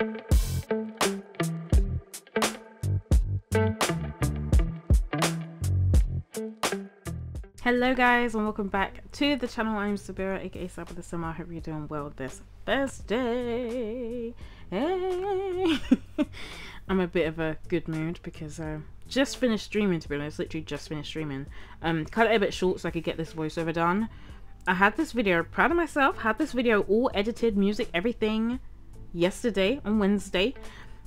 Hello guys and welcome back to the channel. I'm Sabythesimmer, aka Sabythesimmer. I hope you're doing well this Thursday. Hey. I'm a bit of a good mood because just finished streaming, to be honest. Literally just finished streaming. Cut it a bit short so I could get this voiceover done. I had this video, proud of myself, had this video all edited, music, everything yesterday on Wednesday.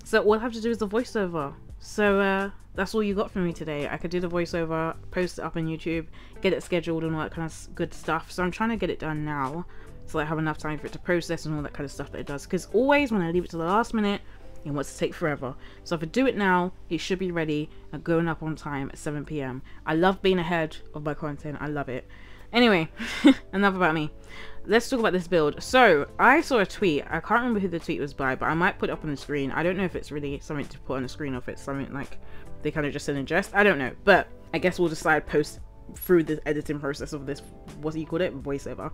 So all I have to do is the voiceover. So that's all you got from me today. I could do the voiceover, post it up on YouTube, get it scheduled and all that kind of good stuff. So I'm trying to get it done now so I have enough time for it to process and all that kind of stuff that it does. Because always when I leave it to the last minute, it wants to take forever. So if I do it now, it should be ready and going up on time at 7 PM. I love being ahead of my content. I love it. Anyway, enough about me. Let's talk about this build. So I saw a tweet. I can't remember who the tweet was by, but I might put it up on the screen. I don't know if it's really something to put on the screen or if it's something like they kind of just said in jest. I don't know, but I guess we'll decide post through the editing process of this, what do you call it, voiceover.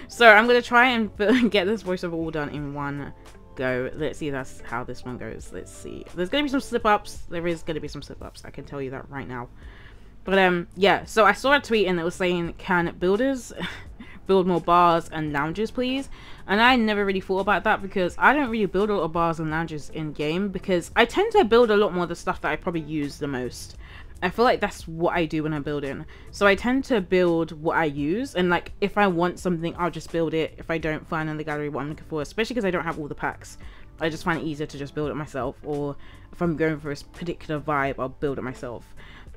So I'm gonna try and get this voiceover all done in one go. Let's see that's how this one goes. Let's see. There's gonna be some slip-ups. There is gonna be some slip-ups, I can tell you that right now. But yeah, so I saw a tweet and it was saying, can builders build more bars and lounges please? And I never really thought about that because I don't really build a lot of bars and lounges in game, because I tend to build a lot more of the stuff that I probably use the most. I feel like that's what I do when I'm building. So I tend to build what I use, and like if I want something I'll just build it if I don't find in the gallery what I'm looking for, especially because I don't have all the packs. I just find it easier to just build it myself, or if I'm going for a particular vibe I'll build it myself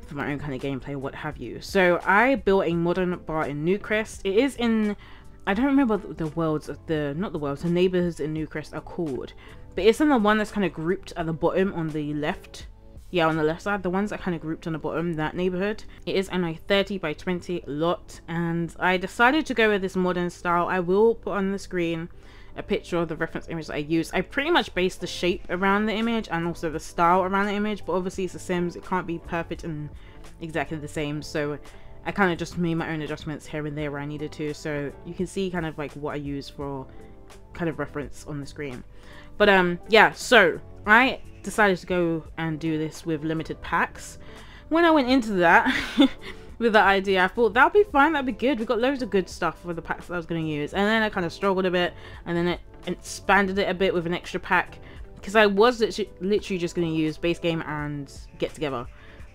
for my own kind of gameplay, what have you. So I built a modern bar in Newcrest. It is in, I don't remember the worlds of the, not the worlds, the neighbors in Newcrest are called, but it's in the one that's kind of grouped at the bottom on the left. Yeah, on the left side, the ones that kind of grouped on the bottom, that neighborhood. It is in a 30 by 20 lot, and I decided to go with this modern style. I will put on the screen a picture of the reference image that I used. I pretty much based the shape around the image and also the style around the image, but obviously it's The Sims, it can't be perfect and exactly the same, so I kind of just made my own adjustments here and there where I needed to, so you can see kind of like what I use for kind of reference on the screen. But yeah, so I decided to go and do this with limited packs. When I went into that with that idea, I thought that'll be fine, that'll be good. We got loads of good stuff for the packs that I was going to use, and then I kind of struggled a bit, and then it expanded it a bit with an extra pack, because I was literally just going to use base game and get together.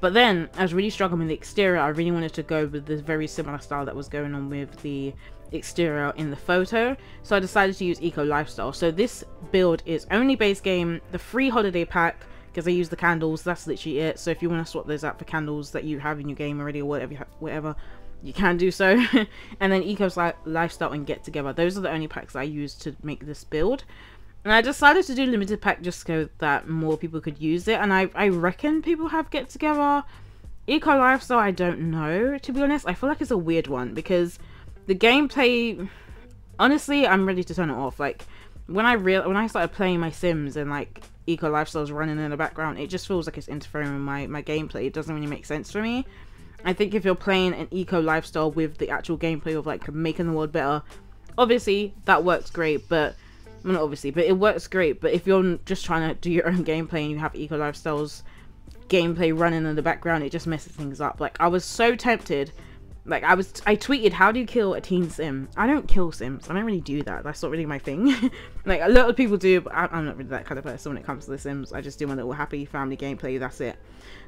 But then I was really struggling with the exterior. I really wanted to go with this very similar style that was going on with the exterior in the photo, so I decided to use eco lifestyle. So this build is only base game, the free holiday pack, because I use the candles, that's literally it. So if you want to swap those out for candles that you have in your game already or whatever, you can do so. And then eco lifestyle and get together, those are the only packs I used to make this build. And I decided to do limited pack just so that more people could use it, and I reckon people have get together. Eco lifestyle, I don't know, to be honest. I feel like it's a weird one because the gameplay, honestly, I'm ready to turn it off. Like when I started playing my Sims and like eco lifestyle's running in the background, it just feels like it's interfering with my gameplay. It doesn't really make sense for me. I think if you're playing an eco lifestyle with the actual gameplay of like making the world better, obviously that works great, but well, not obviously, but it works great. But if you're just trying to do your own gameplay and you have eco lifestyles gameplay running in the background, it just messes things up. Like I was so tempted. Like I tweeted, how do you kill a teen sim? I don't kill sims. I don't really do that. That's not really my thing. Like a lot of people do, but I'm not really that kind of person when it comes to the Sims. I just do my little happy family gameplay, that's it.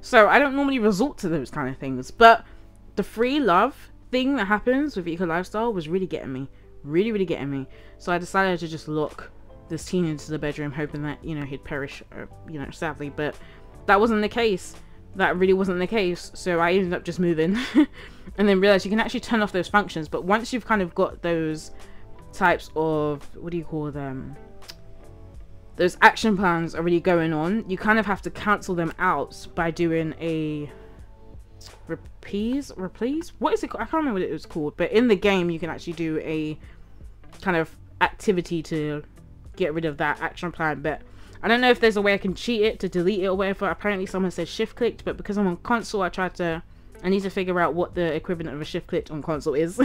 So I don't normally resort to those kind of things. But the free love thing that happens with eco lifestyle was really getting me. Really getting me. So I decided to just lock this teen into the bedroom, hoping that, you know, he'd perish, you know, sadly. But that wasn't the case. That really wasn't the case. So I ended up just moving. And then realized you can actually turn off those functions. But once you've kind of got those types of, what do you call them, those action plans already going on, you kind of have to cancel them out by doing a reprise, what is it called? I can't remember what it was called, but in the game you can actually do a kind of activity to get rid of that action plan. But I don't know if there's a way I can cheat it to delete it or whatever. Apparently someone said shift clicked, but because I'm on console, I need to figure out what the equivalent of a shift click on console is.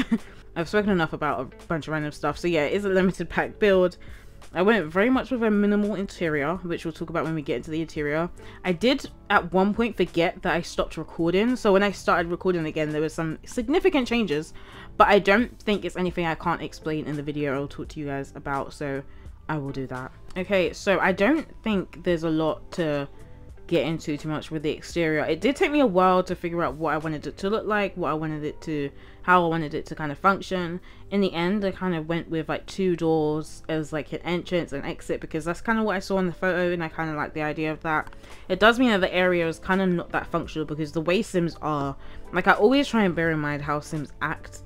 I've spoken enough about a bunch of random stuff. So yeah, it is a limited pack build. I went very much with a minimal interior, which we'll talk about when we get into the interior. I did at one point forget that I stopped recording, so when I started recording again there was some significant changes, but I don't think it's anything I can't explain in the video I'll talk to you guys about, so I will do that. Okay, so I don't think there's a lot to get into too much with the exterior. It did take me a while to figure out what I wanted it to look like, how I wanted it to kind of function. In the end, I kind of went with like 2 doors as like an entrance and exit, because that's kind of what I saw in the photo, and I kind of like the idea of that. It does mean that the area is kind of not that functional, because the way Sims are, like, I always try and bear in mind how Sims act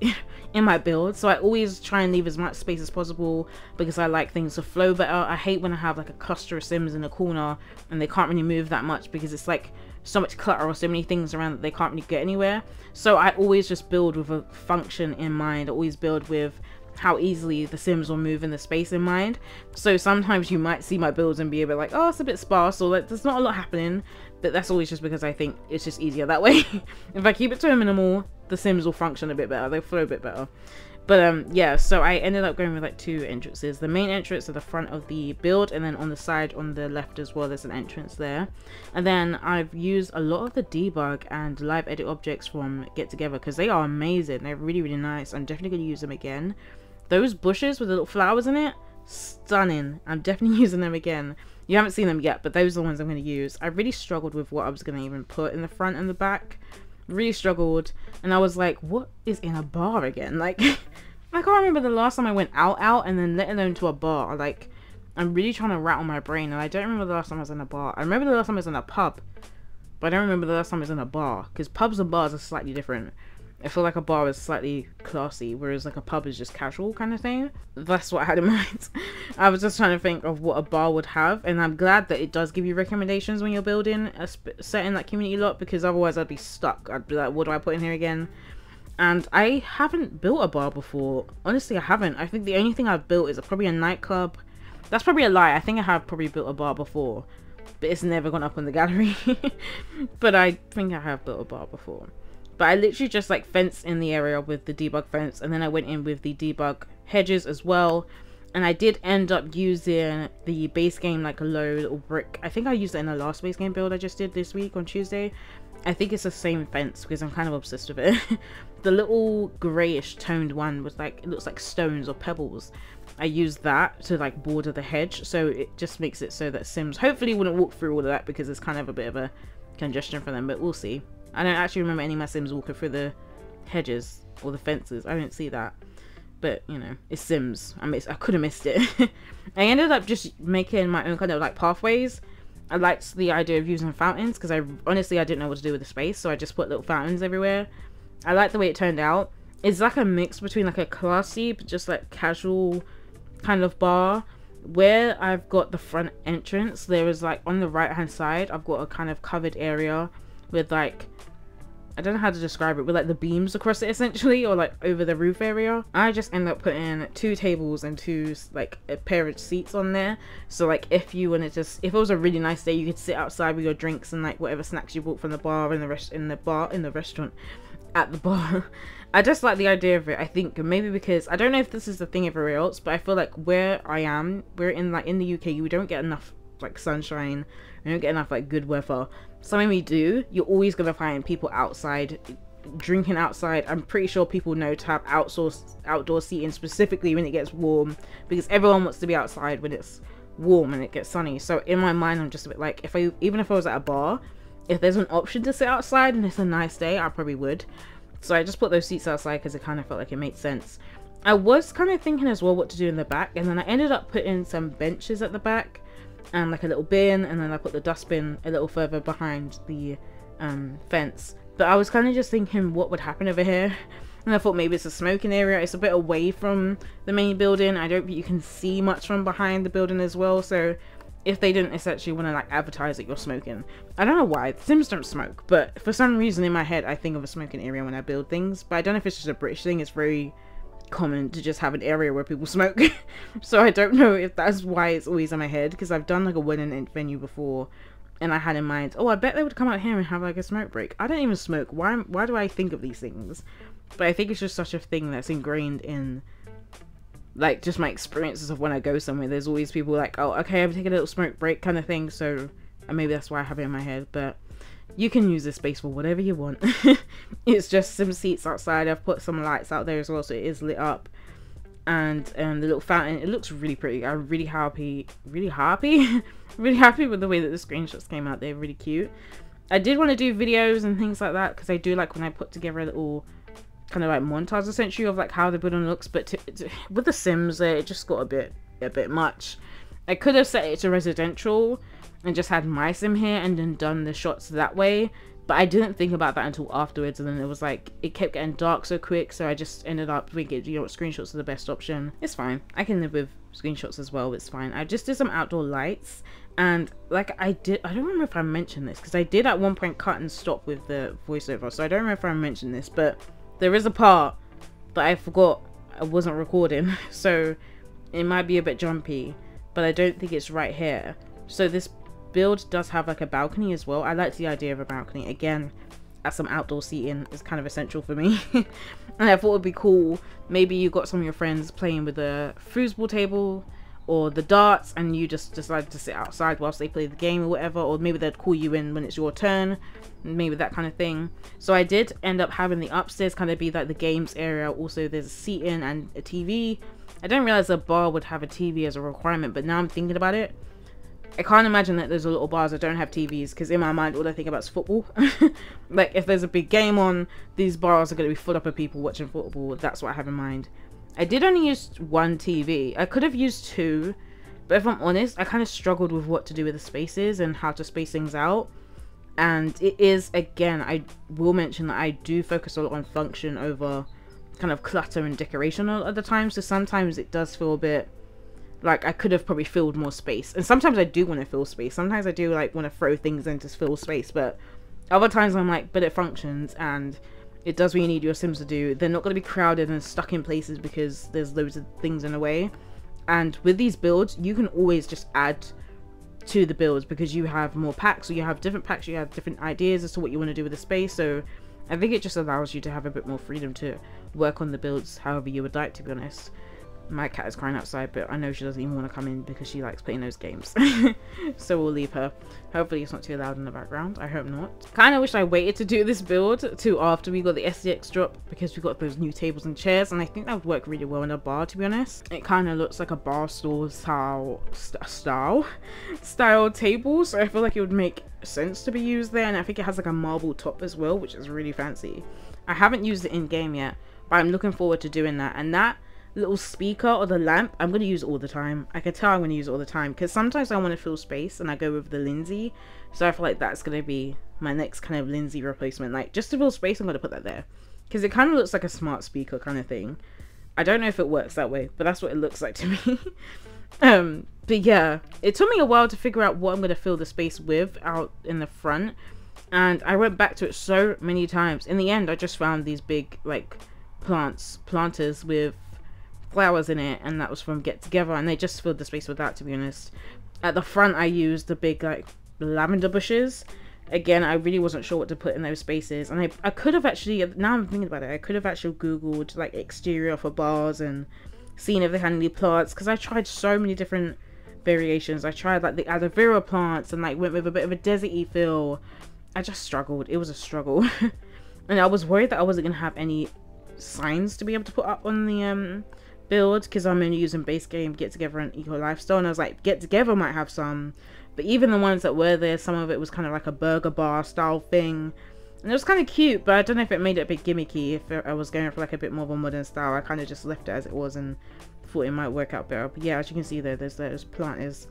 in my build, so I always try and leave as much space as possible because I like things to flow better. I hate when I have like a cluster of Sims in a corner and they can't really move that much because it's like so much clutter or so many things around that they can't really get anywhere. So I always just build with a function in mind. I always build with how easily the Sims will move in the space in mind. So sometimes you might see my builds and be a bit like, oh, it's a bit sparse, or like there's not a lot happening, but that's always just because I think it's just easier that way. If I keep it to a minimal, the Sims will function a bit better, they'll flow a bit better. But yeah, so I ended up going with like 2 entrances. The main entrance at the front of the build, and then on the side on the left as well, there's an entrance there. And then I've used a lot of the debug and live edit objects from Get Together because they are amazing. They're really, really nice. I'm definitely going to use them again. Those bushes with the little flowers in it, stunning. I'm definitely using them again. You haven't seen them yet, but those are the ones I'm going to use. I really struggled with what I was going to even put in the front and the back. Really struggled, and I was like, what is in a bar again? Like, I can't remember the last time I went out and then let alone to a bar. Like, I'm really trying to rattle my brain, and I don't remember the last time I was in a bar. I remember the last time I was in a pub, but I don't remember the last time I was in a bar, because pubs and bars are slightly different. I feel like a bar is slightly classy, whereas like a pub is just casual kind of thing. That's what I had in mind. I was just trying to think of what a bar would have, and I'm glad that it does give you recommendations when you're building a setting like community lot, because otherwise I'd be stuck. I'd be like, what do I put in here again? And I haven't built a bar before. Honestly, I haven't. I think the only thing I've built is probably a nightclub. That's probably a lie. I think I have probably built a bar before, but it's never gone up on the gallery. But I think I have built a bar before. But I literally just like fenced in the area with the debug fence, and then I went in with the debug hedges as well. And I did end up using the base game like a low little brick. I think I used it in the last base game build I just did this week on Tuesday. I think it's the same fence because I'm kind of obsessed with it. The little grayish toned one was like, it looks like stones or pebbles. I used that to like border the hedge, so it just makes it so that Sims hopefully wouldn't walk through all of that, because it's kind of a bit of a congestion for them, but we'll see. I don't actually remember any of my Sims walking through the hedges or the fences. I don't see that. But, you know, it's Sims. I could have missed it. I ended up just making my own kind of like pathways. I liked the idea of using fountains because honestly I didn't know what to do with the space, so I just put little fountains everywhere. I like the way it turned out. It's like a mix between like a classy but just like casual kind of bar. Where I've got the front entrance, there is like on the right hand side I've got a kind of covered area with like, I don't know how to describe it, with like the beams across it essentially, or like over the roof area. I just end up putting 2 tables and 2 like a pair of seats on there, so like if you wanted to, if it was a really nice day, you could sit outside with your drinks and like whatever snacks you bought from the bar in the restaurant at the bar. I just like the idea of it. I think maybe because I don't know if this is the thing everywhere else, but I feel like where I am, we're in like in the UK, you don't get enough like sunshine, you don't get enough like good weather. So when we do, you're always gonna find people outside drinking outside. I'm pretty sure people know to have outdoor seating specifically when it gets warm, because everyone wants to be outside when it's warm and it gets sunny. So in my mind I'm just a bit like, even if I was at a bar, if there's an option to sit outside and it's a nice day, I probably would. So I just put those seats outside because it kind of felt like it made sense. I was kind of thinking as well what to do in the back, and then I ended up putting some benches at the back and like a little bin, and then I put the dustbin a little further behind the fence. But I was kind of just thinking what would happen over here, and I thought maybe it's a smoking area. It's a bit away from the main building. I don't think you can see much from behind the building as well, so if they didn't essentially want to like advertise that you're smoking, I don't know why, Sims don't smoke, but for some reason in my head I think of a smoking area when I build things. But I don't know if it's just a British thing. It's very common to just have an area where people smoke. So I don't know if that's why it's always in my head, because I've done like a wedding venue before and I had in mind, oh, I bet they would come out here and have like a smoke break. I don't even smoke. Why do I think of these things? But I think it's just such a thing that's ingrained in like just my experiences of when I go somewhere, there's always people like, oh, okay, I'm taking a little smoke break kind of thing. So maybe that's why I have it in my head. But you can use this space for whatever you want. It's just some seats outside. I've put some lights out there as well, so it is lit up. And the little fountain, it looks really pretty. I'm really happy really happy with the way that the screenshots came out. They're really cute. I did want to do videos and things like that, because I do like when I put together a little kind of like montage essentially of like how the building looks. But with the Sims, it just got a bit much. I could have set it to residential and just had my sim here and then done the shots that way, but I didn't think about that until afterwards. And then it was like, it kept getting dark so quick, so I just ended up thinking, you know what, screenshots are the best option. It's fine, I can live with screenshots as well, it's fine. I just did some outdoor lights, and like I don't remember if I mentioned this, because I did at one point cut and stop with the voiceover, so I don't remember if I mentioned this, but there is a part that I forgot I wasn't recording, so it might be a bit jumpy, but I don't think it's right here. So this build does have like a balcony as well. I like the idea of a balcony. Again, as some outdoor seating is kind of essential for me. And I thought it would be cool, maybe you got some of your friends playing with a foosball table or the darts, and you just decided to sit outside whilst they play the game or whatever, or maybe they'd call you in when it's your turn, maybe that kind of thing. So I did end up having the upstairs kind of be like the games area. Also there's a seating and a TV. I didn't realize a bar would have a TV as a requirement, but now I'm thinking about it, I can't imagine that there's a little bars that don't have TVs, because in my mind all I think about is football. Like if there's a big game on, these bars are going to be full up of people watching football. That's what I have in mind. I did only use one TV. I could have used two, but if I'm honest, I kind of struggled with what to do with the spaces and how to space things out. And it is, again, I will mention that I do focus a lot on function over kind of clutter and decoration at the time. So sometimes it does feel a bit like I could have probably filled more space, and sometimes I do want to fill space. Sometimes I do like want to throw things in to fill space, but other times I'm like, but it functions and it does what you need your Sims to do. They're not going to be crowded and stuck in places because there's loads of things in the way. And with these builds, you can always just add to the builds because you have more packs, or you have different packs, you have different ideas as to what you want to do with the space. So I think it just allows you to have a bit more freedom to work on the builds however you would like, to be honest. My cat is crying outside, but I know she doesn't even want to come in because she likes playing those games. So we'll leave her. Hopefully it's not too loud in the background. I hope not. Kind of wish I waited to do this build to after we got the SDX drop, because we got those new tables and chairs, and I think that would work really well in a bar, to be honest. It kind of looks like a bar store style table, so I feel like it would make sense to be used there. And I think it has like a marble top as well, which is really fancy. I haven't used it in game yet, but I'm looking forward to doing that. And that little speaker or the lamp, I'm going to use all the time. I can tell I'm going to use it all the time, because sometimes I want to fill space and I go with the Lindsay. So I feel like that's going to be my next kind of Lindsay replacement. Like, just to fill space, I'm going to put that there, because it kind of looks like a smart speaker kind of thing. I don't know if it works that way, but that's what it looks like to me. But yeah, it took me a while to figure out what I'm going to fill the space with out in the front, and I went back to it so many times. In the end, I just found these big like planters with flowers in it, and that was from Get Together, and they just filled the space with that, to be honest. At the front I used the big like lavender bushes. Again, I really wasn't sure what to put in those spaces, and I could have actually, now I'm thinking about it, I could have actually googled like exterior for bars and seen if they had any plants, because I tried so many different variations. I tried like the aloe vera plants and like went with a bit of a desert-y feel. I just struggled. It was a struggle. And I was worried that I wasn't gonna have any signs to be able to put up on the build, because I'm only using base game, Get Together, and Eco Lifestyle, and I was like, Get Together might have some, but even the ones that were there, some of it was kind of like a burger bar style thing, and it was kind of cute, but I don't know if it made it a bit gimmicky. If I was going for like a bit more of a modern style, I kind of just left it as it was and thought it might work out better. But yeah, as you can see there, there's those planters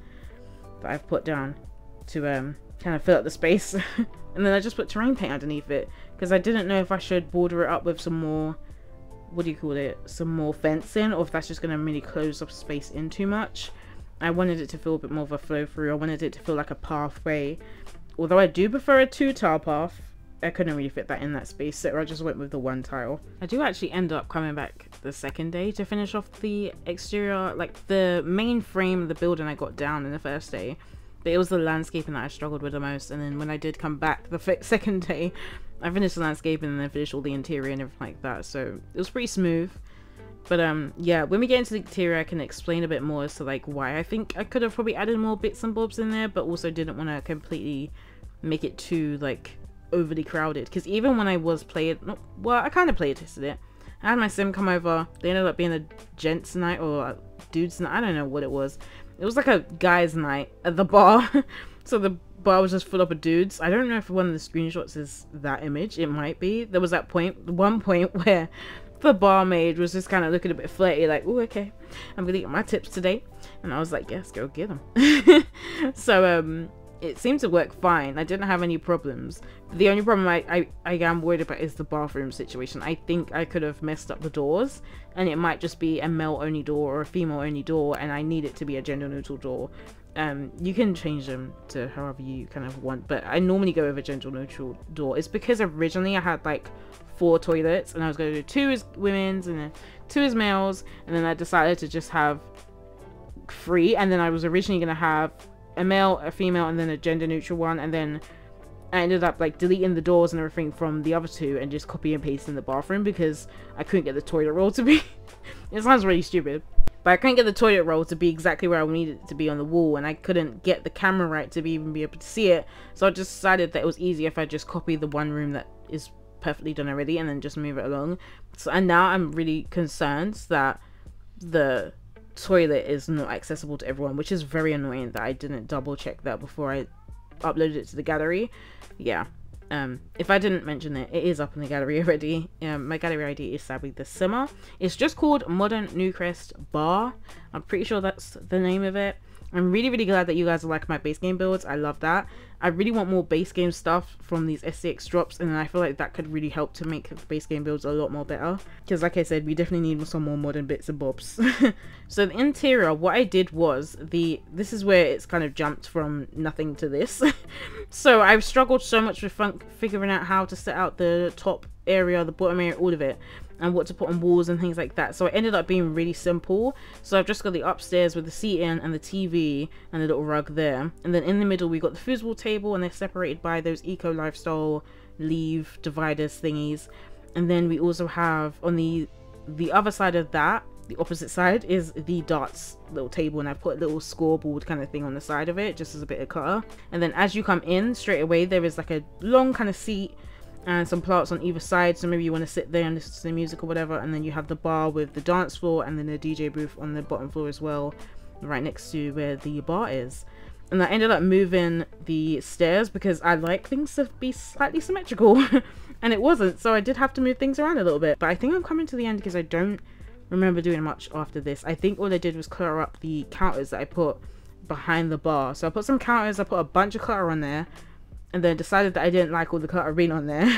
that I've put down to kind of fill up the space. And then I just put terrain paint underneath it, because I didn't know if I should border it up with some more, what do you call it, some more fencing, or if that's just going to really close up space in too much. I wanted it to feel a bit more of a flow through. I wanted it to feel like a pathway, although I do prefer a 2-tile path. I couldn't really fit that in that space, so I just went with the 1 tile. I do actually end up coming back the second day to finish off the exterior, like the main frame of the building I got down in the first day, but it was the landscaping that I struggled with the most. And then when I did come back the second day, I finished the landscaping and then finished all the interior and everything like that, so it was pretty smooth. But yeah, when we get into the interior, I can explain a bit more as to like why I think I could have probably added more bits and bobs in there, but also didn't want to completely make it too like overly crowded. Because even when I was playing, well, I kind of play tested it. I had my sim come over. They ended up being a gents night or a dudes night. I don't know what it was. It was like a guys night at the bar. So the bar was just full up of dudes. I don't know if one of the screenshots is that image. It might be. There was that one point where the barmaid was just kind of looking a bit flirty, like, oh, okay, I'm gonna get my tips today. And I was like, yes, go get them. So it seemed to work fine. I didn't have any problems. The only problem I am worried about is the bathroom situation. I think I could have messed up the doors, and it might just be a male only door or a female only door, and I need it to be a gender neutral door. You can change them to however you kind of want, but I normally go with a gender neutral door. It's because originally I had like 4 toilets, and I was going to do 2 as women's and then 2 as males, and then I decided to just have 3, and then I was originally going to have a male, a female, and then a gender neutral one, and then I ended up like deleting the doors and everything from the other 2 and just copy and paste in the bathroom because I couldn't get the toilet roll to be it sounds really stupid, but I couldn't get the toilet roll to be exactly where I needed it to be on the wall, and I couldn't get the camera right to even be able to see it. So I just decided that it was easier if I just copy the one room that is perfectly done already and then just move it along. So, and now I'm really concerned that the toilet is not accessible to everyone, which is very annoying that I didn't double check that before I uploaded it to the gallery. Yeah, if I didn't mention it, it is up in the gallery already. My gallery ID is Sabythesimmer. It's just called Modern Newcrest Bar. I'm pretty sure that's the name of it. I'm really glad that you guys like my base game builds. I love that. I really want more base game stuff from these SCX drops, and I feel like that could really help to make the base game builds a lot more better, because like I said, we definitely need some more modern bits and bobs. So the interior, what I did was this is where it's kind of jumped from nothing to this. So I've struggled so much with figuring out how to set out the top area, the bottom area, all of it, and what to put on walls and things like that. So it ended up being really simple. So I've just got the upstairs with the seating and the TV and the little rug there, and then in the middle we got the foosball table, and they're separated by those eco lifestyle leave dividers thingies. And then we also have on the other side of that, the opposite side, is the darts little table, and I've put a little scoreboard kind of thing on the side of it just as a bit of clutter. And then as you come in straight away, there is like a long kind of seat and some plants on either side, so maybe you want to sit there and listen to the music or whatever. And then you have the bar with the dance floor, and then the DJ booth on the bottom floor as well, right next to where the bar is. And I ended up moving the stairs because I like things to be slightly symmetrical and it wasn't, so I did have to move things around a little bit. But I think I'm coming to the end because I don't remember doing much after this. I think all I did was clear up the counters that I put behind the bar. So I put some counters, I put a bunch of clutter on there, and then decided that I didn't like all the clutter being on there.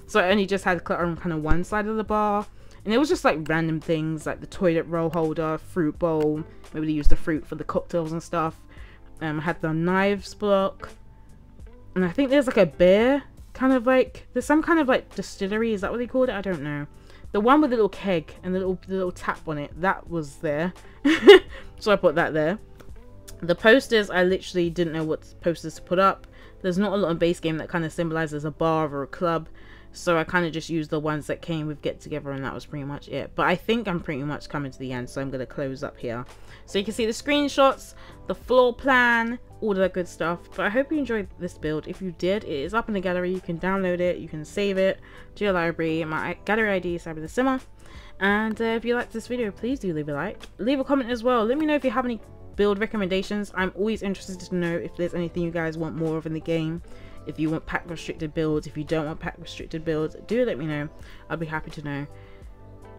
So I only just had clutter on kind of one side of the bar, and it was just like random things like the toilet roll holder, fruit bowl, maybe they use the fruit for the cocktails and stuff. I had the knives block, and I think there's like a beer kind of like, there's some kind of like distillery, is that what they called it? I don't know. The one with the little keg and the little tap on it, that was there. So I put that there. The posters, I literally didn't know what posters to put up. There's not a lot of base game that kind of symbolizes a bar or a club, so I kind of just used the ones that came with Get Together, and that was pretty much it. But I think I'm pretty much coming to the end, so I'm going to close up here. So you can see the screenshots, the floor plan, all that good stuff. But I hope you enjoyed this build. If you did, it is up in the gallery. You can download it, you can save it to your library. My gallery ID is Sabythesimmer. And if you liked this video, please do leave a like. Leave a comment as well. Let me know if you have any build recommendations. I'm always interested to know if there's anything you guys want more of in the game. If you want pack restricted builds, if you don't want pack restricted builds, do let me know. I'll be happy to know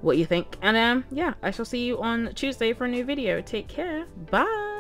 what you think. And yeah, I shall see you on Tuesday for a new video. Take care. Bye.